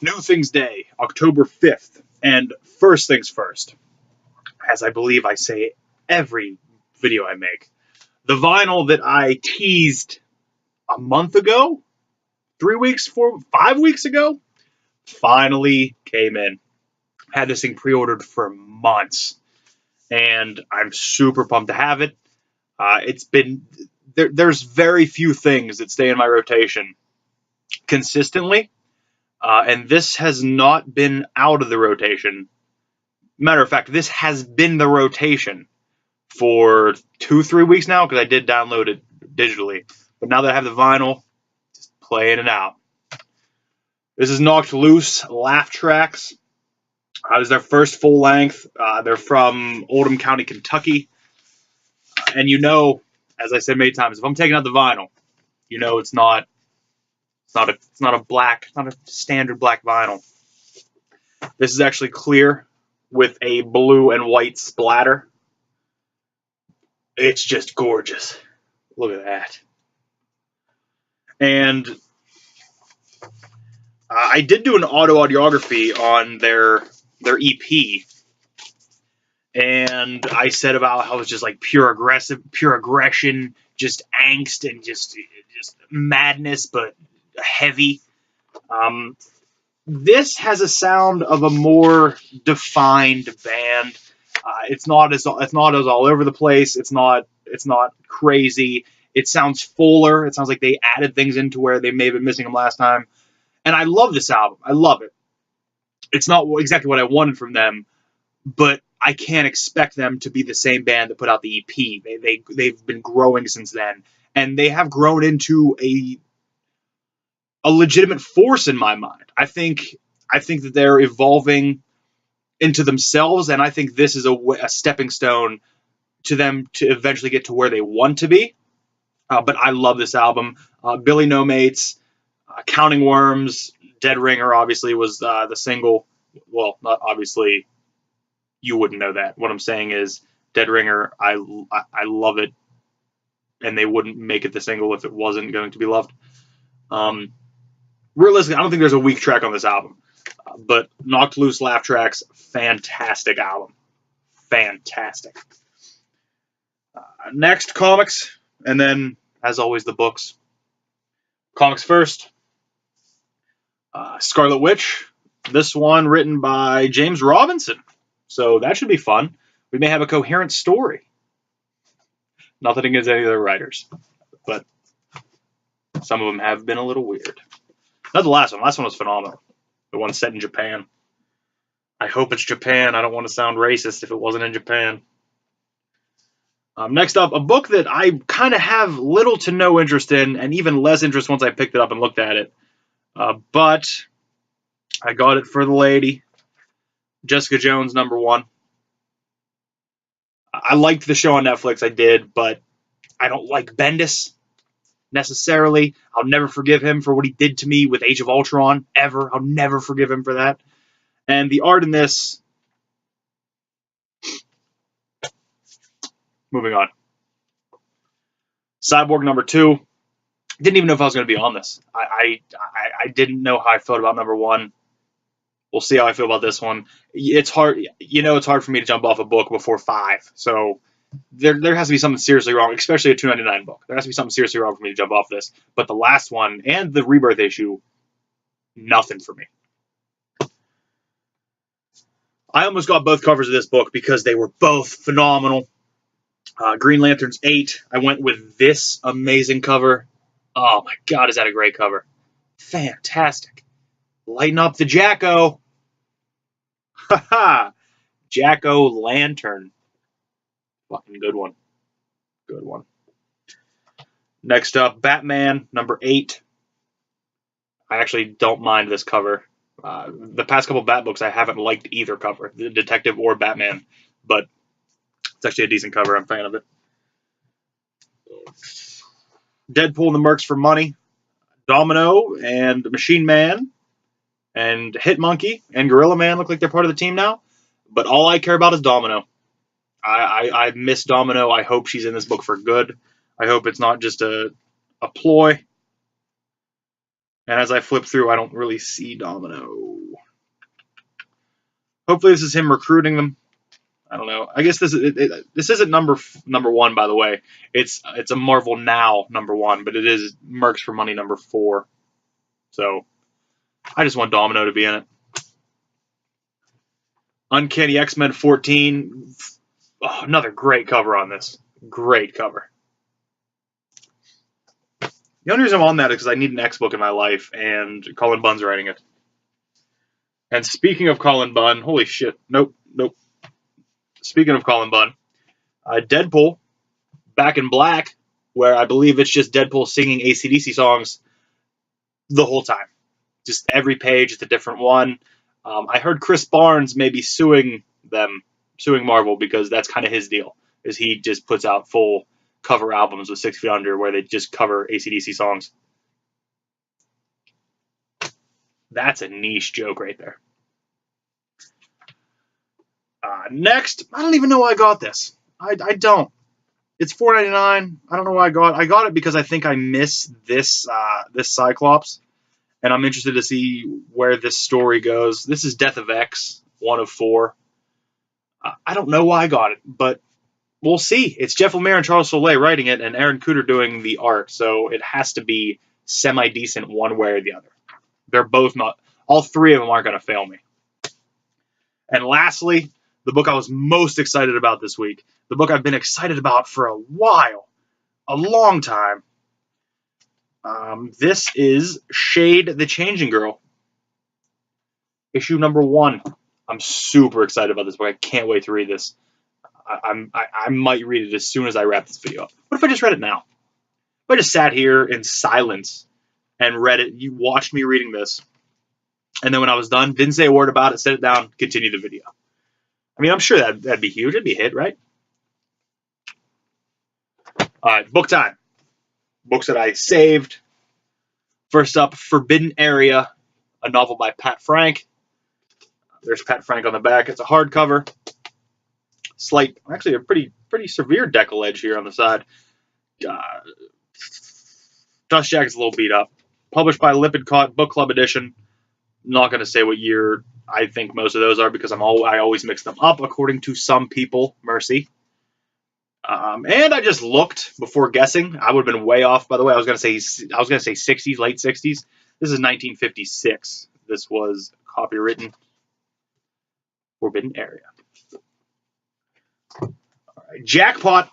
New Things Day, October 5th. And first things first, as I believe I say every video I make, the vinyl that I teased a month ago, 3 weeks, 5 weeks ago, finally came in. Had this thing pre-ordered for months, and I'm super pumped to have it. It's been there's very few things that stay in my rotation consistently, and this has not been out of the rotation. Matter of fact, this has been the rotation for 2-3 weeks now, because I did download it digitally. But now that I have the vinyl, just playing it out. This is Knocked Loose Laugh Tracks. This is their first full length. They're from Oldham County, Kentucky. And you know, as I said many times, if I'm taking out the vinyl, you know it's not a standard black vinyl. This is actually clear with a blue and white splatter. It's just gorgeous. Look at that. And I did do an auto-audiography on their EP. And I said about how it's just like pure aggression, just angst, and just madness, but heavy. This has a sound of a more defined band. It's not as all over the place. It's not crazy. It sounds fuller. It sounds like they added things into where they may have been missing them last time. And I love this album. I love it. It's not exactly what I wanted from them, but I can't expect them to be the same band that put out the EP. They've been growing since then, and they have grown into a legitimate force in my mind. I think that they're evolving into themselves, and I think this is a stepping stone to them to eventually get to where they want to be. But I love this album. Billy No Mates, Counting Worms, Dead Ringer obviously was the single. Well, not obviously. You wouldn't know that. What I'm saying is, Dead Ringer, I love it, and they wouldn't make it the single if it wasn't going to be loved. Realistically, I don't think there's a weak track on this album. But Knocked Loose Laugh Tracks, fantastic album. Fantastic. Next, comics, and then, as always, the books. Comics first. Scarlet Witch. This one written by James Robinson. So that should be fun. We may have a coherent story. Nothing against any of the writers, but some of them have been a little weird. Not the last one. The last one was phenomenal. The one set in Japan. I hope it's Japan. I don't want to sound racist if it wasn't in Japan. Next up, a book that I kind of have little to no interest in, and even less interest once I picked it up and looked at it. But I got it for the lady. Jessica Jones, #1. I liked the show on Netflix. I did, but I don't like Bendis necessarily. I'll never forgive him for what he did to me with Age of Ultron, ever. I'll never forgive him for that. And the art in this... Moving on. Cyborg #2. Didn't even know if I was going to be on this. I didn't know how I felt about #1. We'll see how I feel about this one. It's hard, it's hard for me to jump off a book before 5. So there has to be something seriously wrong, especially a $2.99 book. There has to be something seriously wrong for me to jump off this. But the last one and the Rebirth issue, nothing for me. I almost got both covers of this book because they were both phenomenal. Green Lanterns 8. I went with this amazing cover. Oh my God, is that a great cover? Fantastic. Lighten up the Jacko. Haha. Jacko Lantern. Fucking good one. Good one. Next up, Batman #8. I actually don't mind this cover. The past couple Bat books, I haven't liked either cover, the Detective or Batman, but it's actually a decent cover. I'm a fan of it. Deadpool and the Mercs for Money. Domino and Machine Man and Hitmonkey and Gorilla Man look like they're part of the team now, but all I care about is Domino. I miss Domino. I hope she's in this book for good. I hope it's not just a ploy. And as I flip through, I don't really see Domino. Hopefully this is him recruiting them. I don't know. I guess this isn't number one, by the way. It's a Marvel Now #1, but it is Mercs for Money #4. So I just want Domino to be in it. Uncanny X-Men 14. Oh, another great cover on this. Great cover. The only reason I'm on that is because I need an X book in my life, and Colin Bunn's writing it. And speaking of Colin Bunn, holy shit. Nope. Speaking of Colin Bunn, Deadpool, Back in Black, where I believe it's just Deadpool singing AC/DC songs the whole time. Just every page, it's a different one. I heard Chris Barnes may be suing Marvel, because that's kind of his deal, is he just puts out full cover albums with 6 Feet Under where they just cover AC/DC songs. That's a niche joke right there. Next, I don't even know why I got this. I don't. It's $4.99. I don't know why I got it. I got it because I think I miss this Cyclops, and I'm interested to see where this story goes. This is Death of X, 1 of 4. I don't know why I got it, but we'll see. It's Jeff Lemire and Charles Soule writing it, and Aaron Cooter doing the art, so it has to be semi-decent one way or the other. They're both not. All three of them aren't going to fail me. And lastly, the book I was most excited about this week, the book I've been excited about for a while, a long time. This is Shade the Changing Girl, issue #1. I'm super excited about this book. I can't wait to read this. I might read it as soon as I wrap this video up. What if I just read it now? If I just sat here in silence and read it, you watched me reading this, and then when I was done, didn't say a word about it, set it down, continue the video. I mean, I'm sure that'd be huge. It'd be a hit, right? All right, book time. Books that I saved. First up, Forbidden Area, a novel by Pat Frank. There's Pat Frank on the back. It's a hardcover. Slight, actually a pretty severe decal edge here on the side. Dust jacket's a little beat up. Published by Lippincott, Book Club edition. Not going to say what year I think most of those are, because I always mix them up according to some people. Mercy. And I just looked before guessing. I would have been way off. By the way, I was going to say 60s, late 60s. This is 1956. This was copywritten. Forbidden Area. All right. Jackpot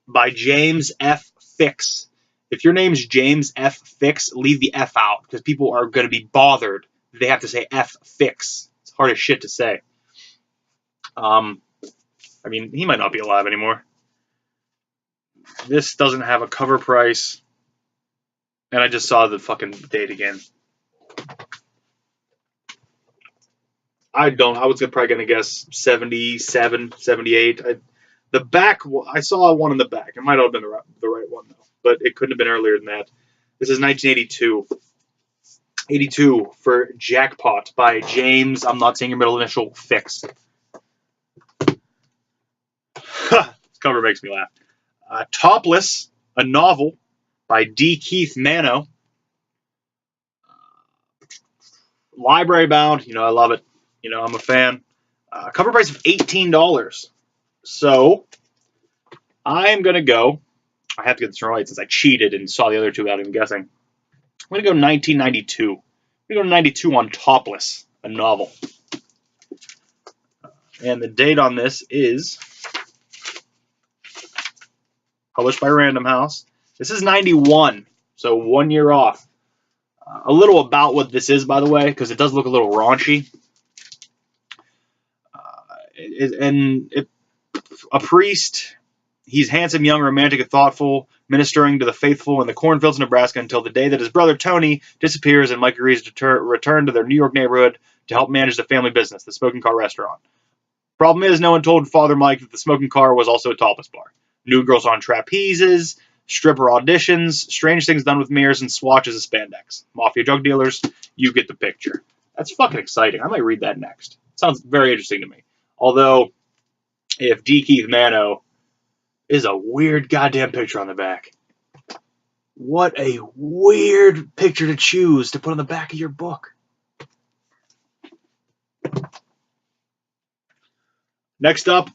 by James F. Fix. If your name's James F. Fix, leave the F out, because people are going to be bothered. They have to say F. Fix. It's hard as shit to say. I mean, he might not be alive anymore. This doesn't have a cover price. And I just saw the fucking date again. I was probably going to guess 77, 78. The back, I saw one in the back. It might not have been the right one, though. But it couldn't have been earlier than that. This is 1982. 82 for Jackpot by James, I'm not saying your middle initial, Fix. This cover makes me laugh. Topless, a novel by D. Keith Mano. Library bound, I love it. I'm a fan. Cover price of $18. So I'm going to go, I have to get this right since I cheated and saw the other two without even guessing. I'm going to go 1992. I'm going to go 92 on Topless, a novel. And the date on this is published by Random House. This is 91, so 1 year off. A little about what this is, by the way, because it does look a little raunchy. A priest, he's handsome, young, romantic, and thoughtful, ministering to the faithful in the cornfields of Nebraska until the day that his brother Tony disappears and Mike agrees to return to their New York neighborhood to help manage the family business, the Smoking Car Restaurant. Problem is, no one told Father Mike that the Smoking Car was also a topless bar. Nude girls on trapezes, stripper auditions, strange things done with mirrors and swatches of spandex. Mafia drug dealers, you get the picture. That's fucking exciting. I might read that next. Sounds very interesting to me. Although, if D. Keith Mano is a weird goddamn picture on the back. What a weird picture to choose to put on the back of your book. Next up,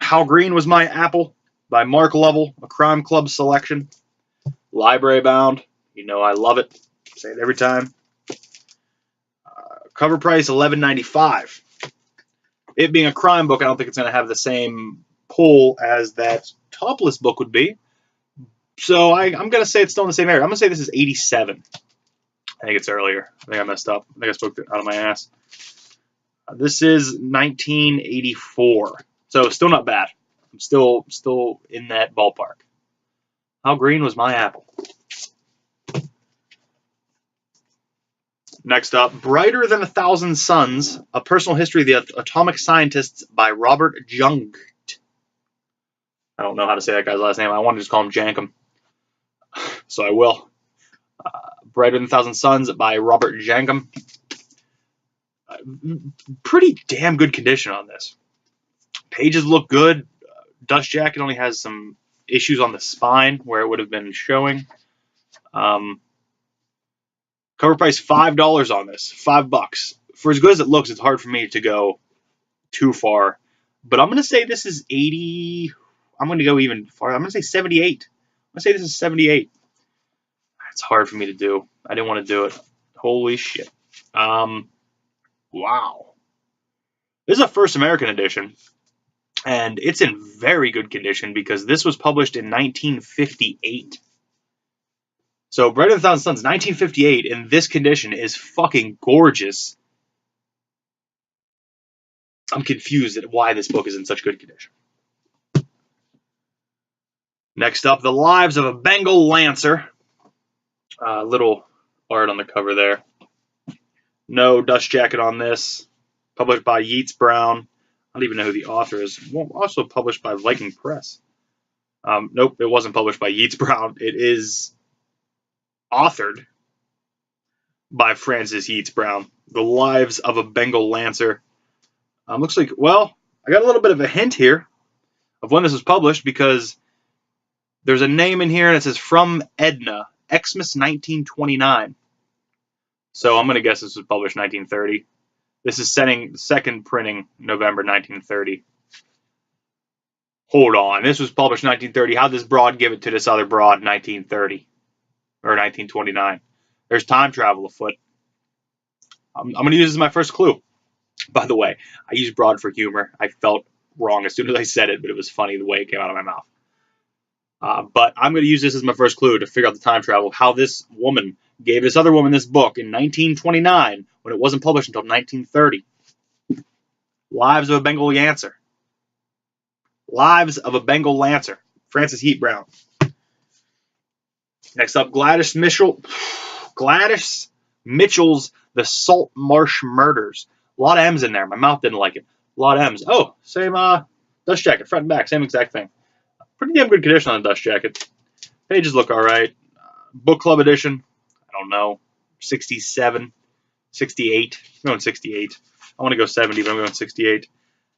How Green Was My Apple by Mark Lovell, a Crime Club selection. Library bound. You know I love it. Say it every time. Cover price $11.95. It being a crime book, I don't think it's going to have the same pull as that topless book would be. So I'm going to say it's still in the same area. I'm going to say this is 87. I think it's earlier. I think I messed up. I think I spoke it out of my ass. This is 1984. So still not bad. I'm still in that ballpark. How Green Was My Apple? Next up, Brighter Than a Thousand Suns, A Personal History of the Atomic Scientists by Robert Jung. I don't know how to say that guy's last name. I want to just call him Jankum. So I will. Brighter Than a Thousand Suns by Robert Jankum. Pretty damn good condition on this. Pages look good. Dust jacket only has some issues on the spine where it would have been showing. Cover price $5 on this. $5. For as good as it looks, it's hard for me to go too far. But I'm going to say this is 80. I'm going to go even farther. I'm going to say 78. I'm going to say this is 78. It's hard for me to do. I didn't want to do it. Holy shit. Wow. This is a First American edition. And it's in very good condition because this was published in 1958. So Brighter Than a Thousand Suns, 1958, in this condition is fucking gorgeous. I'm confused at why this book is in such good condition. Next up, The Lives of a Bengal Lancer. Little art on the cover there. No dust jacket on this. Published by Yeats Brown. I don't even know who the author is. Well, also published by Viking Press. Nope, it wasn't published by Yeats Brown. It is authored by Francis Yeats Brown. The Lives of a Bengal Lancer. Looks like, well, I got a little bit of a hint here of when this was published because there's a name in here and it says From Edna, Xmas 1929. So I'm going to guess this was published 1930. This is second printing November 1930. Hold on, this was published 1930. How'd this broad give it to this other broad 1930 or 1929? There's time travel afoot. I'm going to use this as my first clue. By the way, I use broad for humor. I felt wrong as soon as I said it, but it was funny the way it came out of my mouth. But I'm going to use this as my first clue to figure out the time travel, how this woman gave this other woman this book in 1929 when it wasn't published until 1930. Lives of a Bengal Lancer. Lives of a Bengal Lancer. Francis Yeats Brown. Next up, Gladys Mitchell's The Salt Marsh Murders. A lot of M's in there. My mouth didn't like it. A lot of M's. Oh, same dust jacket, front and back, same exact thing. Pretty damn good condition on the dust jacket. Pages look all right. Book club edition, I don't know, 67, 68. I'm going 68. I want to go 70, but I'm going 68.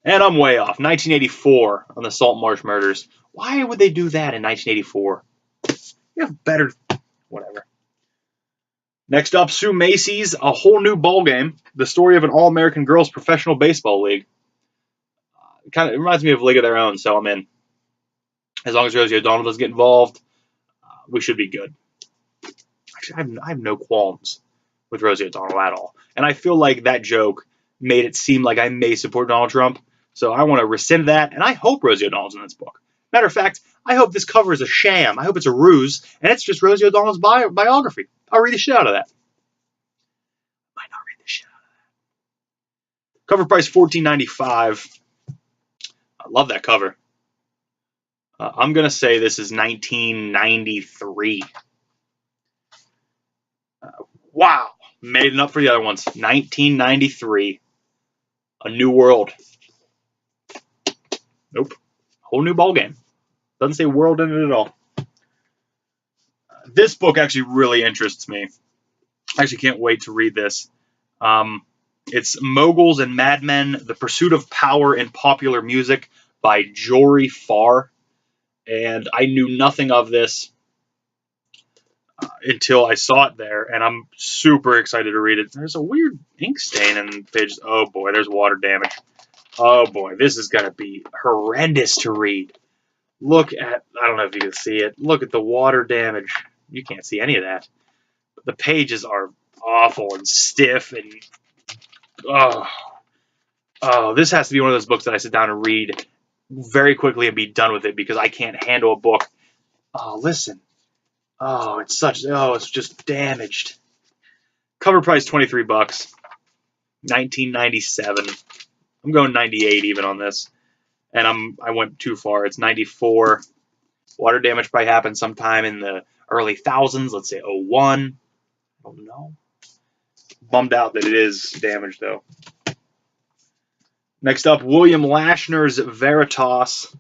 And I'm way off. 1984 on the Salt Marsh Murders. Why would they do that in 1984? You have better... Whatever. Next up, Sue Macy's A Whole New Ballgame. The story of an all-American girls professional baseball league. It reminds me of League of Their Own, so I'm in. As long as Rosie O'Donnell doesn't get involved, we should be good. Actually, I have no qualms with Rosie O'Donnell at all. And I feel like that joke made it seem like I may support Donald Trump. So I want to rescind that, and I hope Rosie O'Donnell's in this book. Matter of fact, I hope this cover is a sham. I hope it's a ruse, and it's just Rosie O'Donnell's biography. I'll read the shit out of that. Might not read the shit out of that. Cover price $14.95. I love that cover. I'm going to say this is 1993. Wow. Made it up for the other ones. 1993. A New World. Nope. Whole New Ballgame. Doesn't say world in it at all. This book actually really interests me. I actually can't wait to read this. It's Moguls and Madmen, The Pursuit of Power in Popular Music by Jory Farr. And I knew nothing of this until I saw it there, and I'm super excited to read it. There's a weird ink stain in pages. Oh boy, there's water damage. Oh boy, this is going to be horrendous to read. Look at, I don't know if you can see it. Look at the water damage. You can't see any of that. The pages are awful and stiff and, oh, this has to be one of those books that I sit down and read very quickly and be done with it because I can't handle a book. Oh, listen. Oh, it's just damaged. Cover price $23, 1997. I'm going 98 even on this, and I went too far. It's 94. Water damage probably happened sometime in the early thousands. Let's say 01. I don't know. Bummed out that it is damaged though. Next up, William Lashner's Veritas.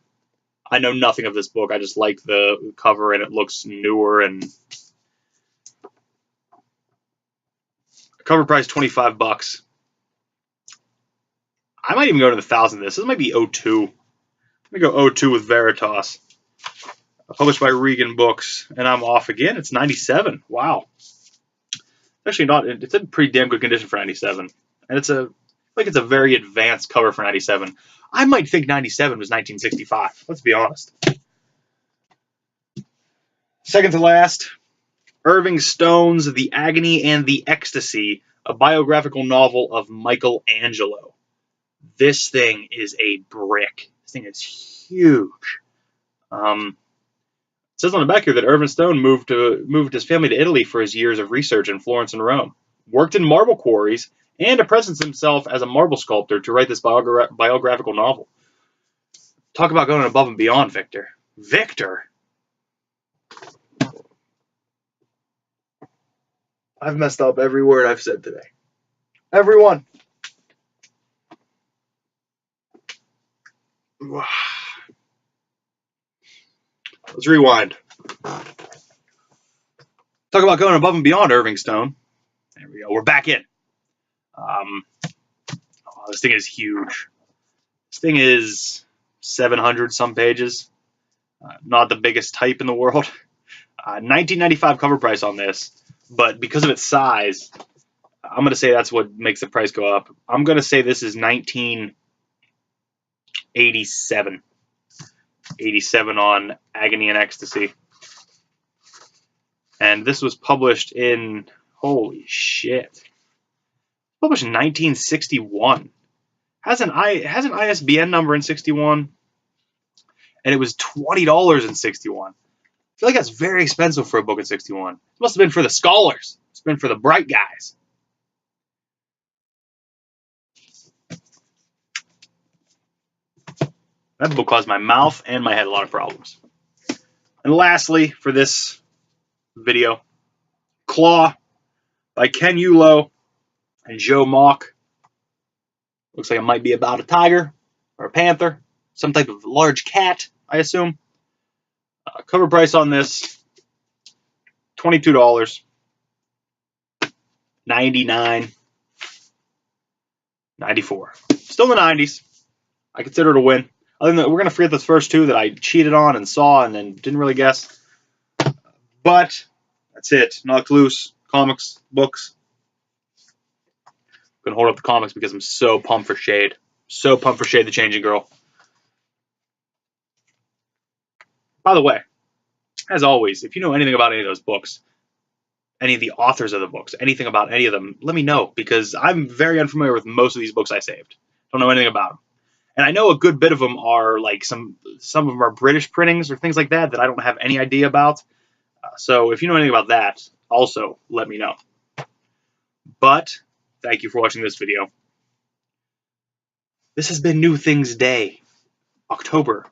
I know nothing of this book. I just like the cover and it looks newer. And cover price $25. I might even go to the 1,000. This might be 02. Let me go 02 with Veritas. Published by Regan Books, and I'm off again. It's 97. Wow. Actually, not. It's in pretty damn good condition for 97, and it's a very advanced cover for 97. I might think 97 was 1965. Let's be honest. Second to last, Irving Stone's The Agony and the Ecstasy, a biographical novel of Michelangelo. This thing is a brick. This thing is huge. It says on the back here that Irving Stone moved his family to Italy for his years of research in Florence and Rome, worked in marble quarries, and apprenticed himself as a marble sculptor to write this biographical novel. Talk about going above and beyond, Victor. Victor! I've messed up every word I've said today. Every one. Let's rewind. Talk about going above and beyond, Irving Stone. There we go. We're back in. This thing is huge. This thing is 700 some pages. Not the biggest type in the world. 1995 cover price on this, but because of its size, I'm going to say that's what makes the price go up. I'm going to say this is 1987. 87 on Agony and Ecstasy. And this was published in, holy shit, published in 1961. Has an ISBN number in 61, and it was $20 in 61. I feel like that's very expensive for a book in 61. It must have been for the scholars. It's been for the bright guys. That book caused my mouth and my head a lot of problems. And lastly, for this video, Claw by Ken Ulo and Joe Mock. Looks like it might be about a tiger or a panther, some type of large cat, I assume. Cover price on this, $22. 99. 94. Still in the 90s. I consider it a win. Other than that, we're going to forget those first two that I cheated on and saw and then didn't really guess. But that's it. Knocked loose. Comics, books. I'm going to hold up the comics because I'm so pumped for Shade. So pumped for Shade the Changing Girl. By the way, as always, if you know anything about any of those books, any of the authors of the books, anything about any of them, let me know, because I'm very unfamiliar with most of these books I saved. Don't know anything about them. And I know a good bit of them are like some of them are British printings or things like that I don't have any idea about. So if you know anything about that, also let me know. But thank you for watching this video. This has been New Things Day, October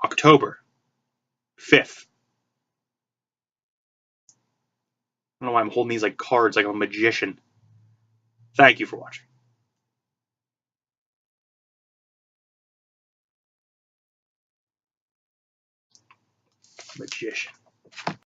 5th. I don't know why I'm holding these like cards like a magician. Thank you for watching. Magician.